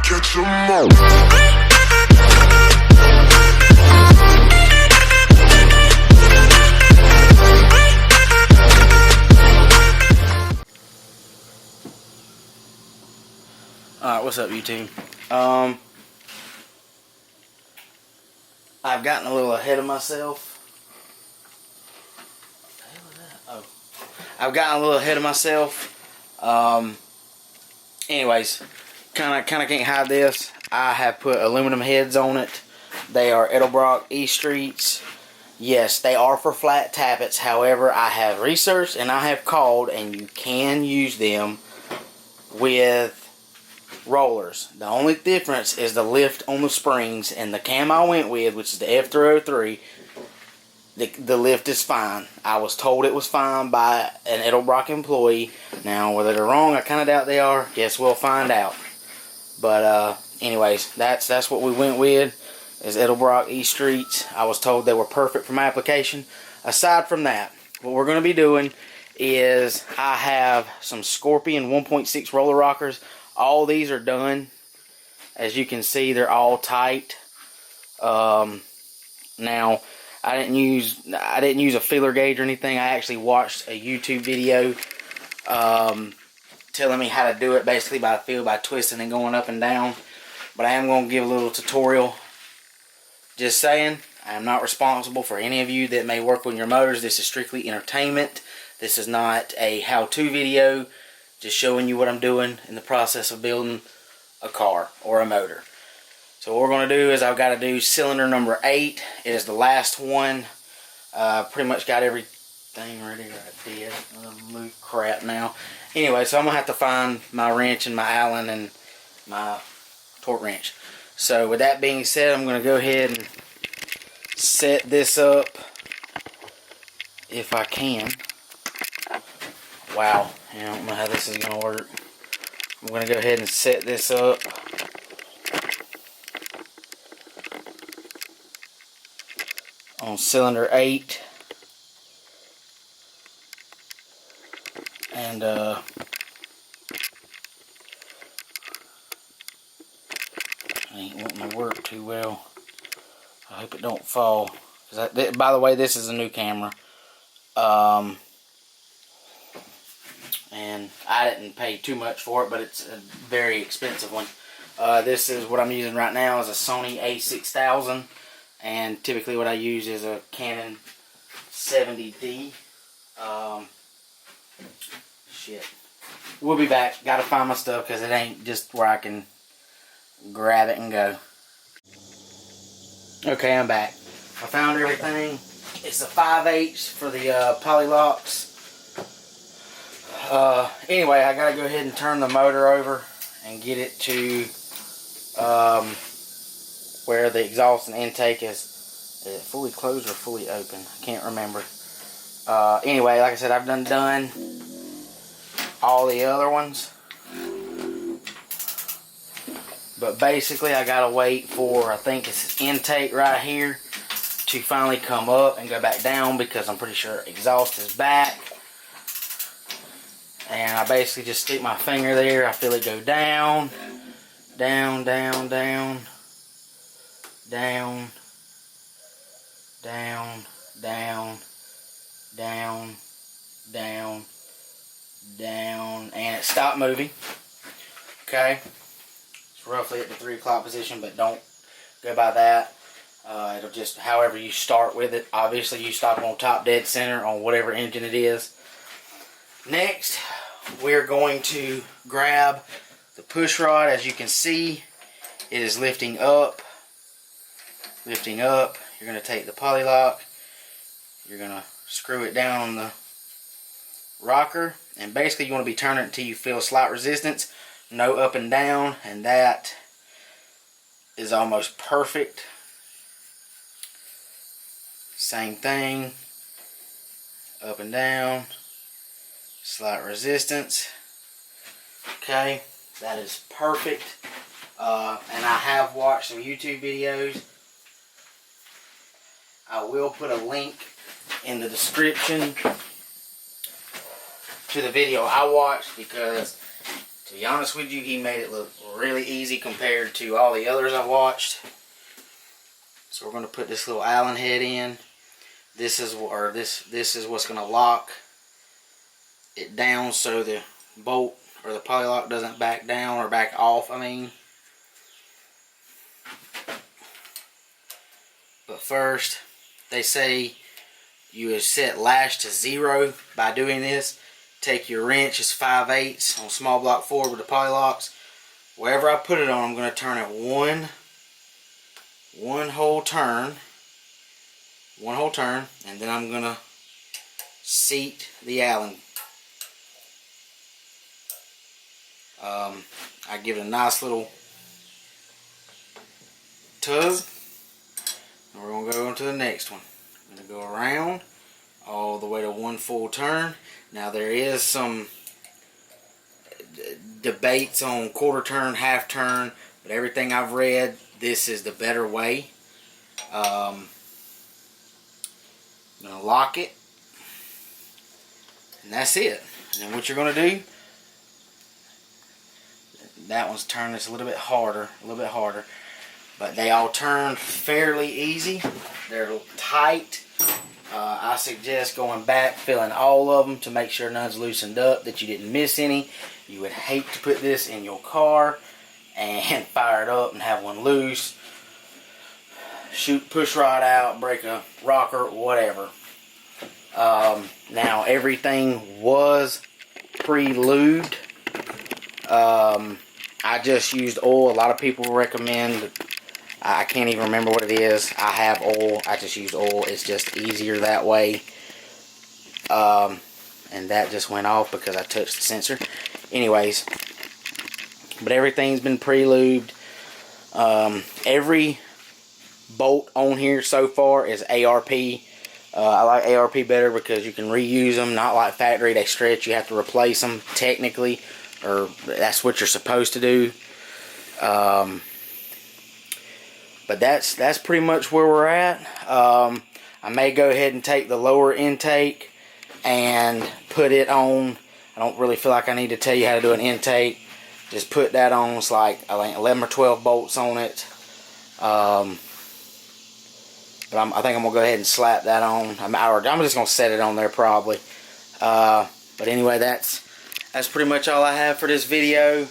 catch 'em all. Alright, what's up YouTube? I've gotten a little ahead of myself. What the hell is that? Oh. I've gotten a little ahead of myself. Anyways, kinda can't hide this. I have put aluminum heads on it. They are Edelbrock E Streets. Yes, they are for flat tappets. However, I have researched and I have called, and you can use them with rollers. The only difference is the lift on the springs, and the cam I went with, which is the F303, the lift is fine. I was told it was fine by an Edelbrock employee. Now, whether they're wrong, I kind of doubt they are. Guess we'll find out. But anyways, that's what we went with, is Edelbrock E Streets. I was told they were perfect for my application. Aside from that, what we're going to be doing is I have some Scorpion 1.6 roller rockers. All these are done. As you can see, they're all tight. Now, I didn't use a feeler gauge or anything. I actually watched a YouTube video telling me how to do it, basically by feel, by twisting and going up and down. But I am going to give a little tutorial. Just saying, I am not responsible for any of you that may work on your motors. This is strictly entertainment. This is not a how-to video. Just showing you what I'm doing in the process of building a car or a motor. So what we're going to do is I've got to do cylinder number 8. It is the last one. Pretty much got everything ready. I did. Move crap now. Anyway, so I'm going to have to find my wrench and my Allen and my torque wrench. So with that being said, I'm going to go ahead and set this up if I can. Wow, I don't know how this is going to work. I'm going to go ahead and set this up. On cylinder 8. And it ain't wanting to work too well. I hope it don't fall. By the way, this is a new camera. And I didn't pay too much for it, but it's a very expensive one. This is what I'm using right now, is a Sony a6000, and typically what I use is a Canon 70D. Shit. We'll be back. Gotta find my stuff because it ain't just where I can grab it and go. Okay, I'm back. I found everything. It's a 5/8 for the poly locks. Anyway, I gotta go ahead and turn the motor over and get it to where the exhaust and intake is it fully closed or fully open? I can't remember. Anyway, like I said, I've done all the other ones, but basically I gotta wait for, I think it's intake right here, to finally come up and go back down, because I'm pretty sure exhaust is back. And I basically just stick my finger there. I feel it go down, down, down, down, down, down, down, down, down, down, and it stopped moving. Okay, it's roughly at the 3 o'clock position, but don't go by that. It'll just, however you start with it. Obviously, you stop on top dead center on whatever engine it is. Next, we're going to grab the push rod. As you can see, it is lifting up. Lifting up. You're going to take the poly lock. You're going to screw it down on the rocker. And basically, you want to be turning it until you feel slight resistance. No up and down. And that is almost perfect. Same thing. Up and down. Slight resistance. Okay, that is perfect. And I have watched some YouTube videos. I will put a link in the description to the video I watched, because To be honest with you, he made it look really easy compared to all the others I've watched. So we're going to put this little Allen head in. This is what's going to lock it down so the bolt or the poly lock doesn't back down or back off, I mean. But first, they say you would set lash to 0 by doing this. Take your wrench, it's 5/8 on small block 4 with the poly locks. Wherever I put it on, I'm going to turn it one whole turn, and then I'm going to seat the Allen. I give it a nice little tug, and we're going to go on to the next one. I'm going to go around all the way to 1 full turn. Now there is some debates on quarter turn, half turn, but everything I've read, this is the better way. I'm going to lock it, and that's it. And then what you're going to do, that one's turned this a little bit harder, but they all turn fairly easy. They're tight. I suggest going back, filling all of them to make sure none's loosened up, that you didn't miss any. You would hate to put this in your car and fire it up and have one loose, shoot push rod out, break a rocker, whatever. Now everything was pre-lubed. I just used oil. A lot of people recommend, I can't even remember what it is. I have oil. I just use oil. It's just easier that way. And that just went off because I touched the sensor. Anyways, but everything's been pre-lubed. Every bolt on here so far is ARP. I like ARP better because you can reuse them. Not like factory, they stretch. You have to replace them technically, or that's what you're supposed to do. But that's pretty much where we're at. I may go ahead and take the lower intake and put it on. I don't really feel like I need to tell you how to do an intake. Just put that on. It's like, I think 11 or 12 bolts on it. But I think I'm going to go ahead and slap that on. I'm just going to set it on there probably. But anyway, that's pretty much all I have for this video.